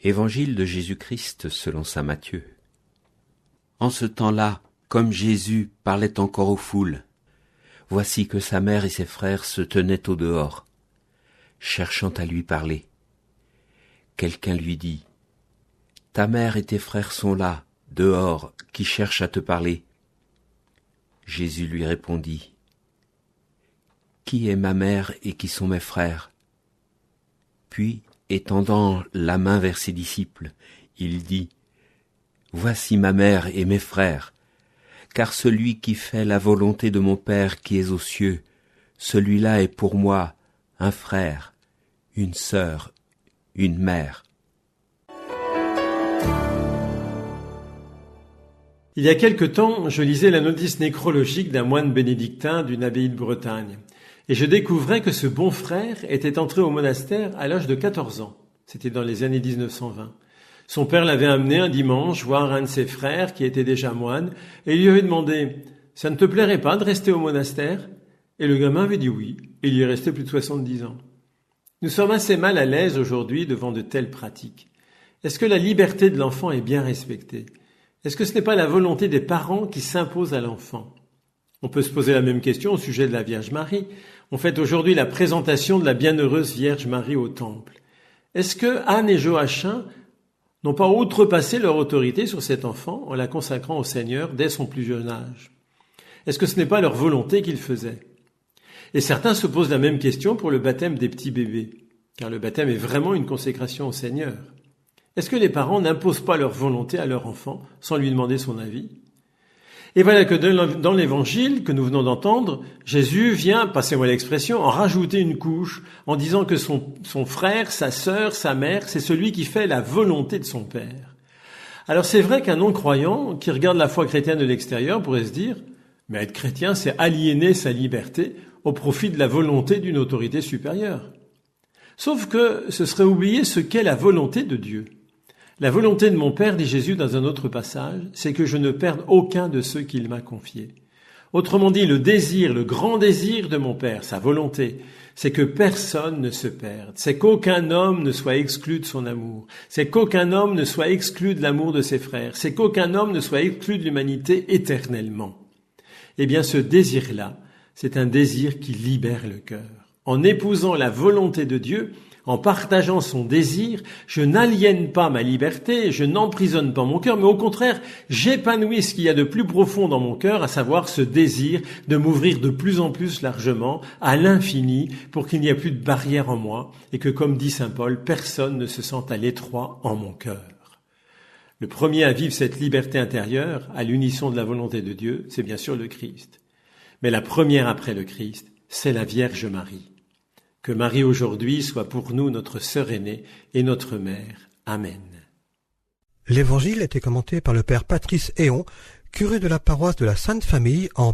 Évangile de Jésus-Christ selon saint Matthieu. En ce temps-là, comme Jésus parlait encore aux foules, voici que sa mère et ses frères se tenaient au dehors, cherchant à lui parler. Quelqu'un lui dit : « Ta mère et tes frères sont là, dehors, qui cherchent à te parler. » Jésus lui répondit : « Qui est ma mère et qui sont mes frères ? » Puis, étendant la main vers ses disciples, il dit : « Voici ma mère et mes frères, car celui qui fait la volonté de mon Père qui est aux cieux, celui-là est pour moi un frère, une sœur, une mère. » Il y a quelque temps, je lisais la notice nécrologique d'un moine bénédictin d'une abbaye de Bretagne. Et je découvrais que ce bon frère était entré au monastère à l'âge de 14 ans. C'était dans les années 1920. Son père l'avait amené un dimanche voir un de ses frères qui était déjà moine et il lui avait demandé « Ça ne te plairait pas de rester au monastère ?» Et le gamin avait dit oui, et il y est resté plus de 70 ans. Nous sommes assez mal à l'aise aujourd'hui devant de telles pratiques. Est-ce que la liberté de l'enfant est bien respectée ? Est-ce que ce n'est pas la volonté des parents qui s'impose à l'enfant ? On peut se poser la même question au sujet de la Vierge Marie. On fête aujourd'hui la présentation de la bienheureuse Vierge Marie au Temple. Est-ce que Anne et Joachim n'ont pas outrepassé leur autorité sur cet enfant en la consacrant au Seigneur dès son plus jeune âge ? Est-ce que ce n'est pas leur volonté qu'ils faisaient ? Et certains se posent la même question pour le baptême des petits bébés, car le baptême est vraiment une consécration au Seigneur. Est-ce que les parents n'imposent pas leur volonté à leur enfant sans lui demander son avis ? Et voilà que dans l'évangile que nous venons d'entendre, Jésus vient, passez-moi l'expression, en rajouter une couche, en disant que son frère, sa sœur, sa mère, c'est celui qui fait la volonté de son Père. Alors c'est vrai qu'un non-croyant qui regarde la foi chrétienne de l'extérieur pourrait se dire « Mais être chrétien, c'est aliéner sa liberté au profit de la volonté d'une autorité supérieure. » Sauf que ce serait oublier ce qu'est la volonté de Dieu. La volonté de mon Père, dit Jésus dans un autre passage, c'est que je ne perde aucun de ceux qu'il m'a confiés. Autrement dit, le désir, le grand désir de mon Père, sa volonté, c'est que personne ne se perde, c'est qu'aucun homme ne soit exclu de son amour, c'est qu'aucun homme ne soit exclu de l'amour de ses frères, c'est qu'aucun homme ne soit exclu de l'humanité éternellement. Eh bien, ce désir-là, c'est un désir qui libère le cœur. En épousant la volonté de Dieu, en partageant son désir, je n'aliène pas ma liberté, je n'emprisonne pas mon cœur, mais au contraire, j'épanouis ce qu'il y a de plus profond dans mon cœur, à savoir ce désir de m'ouvrir de plus en plus largement à l'infini pour qu'il n'y ait plus de barrière en moi et que, comme dit saint Paul, personne ne se sente à l'étroit en mon cœur. Le premier à vivre cette liberté intérieure, à l'unisson de la volonté de Dieu, c'est bien sûr le Christ. Mais la première après le Christ, c'est la Vierge Marie. Que Marie aujourd'hui soit pour nous notre sœur aînée et notre mère. Amen. L'Évangile était commenté par le père Patrice Héon, curé de la paroisse de la Sainte Famille en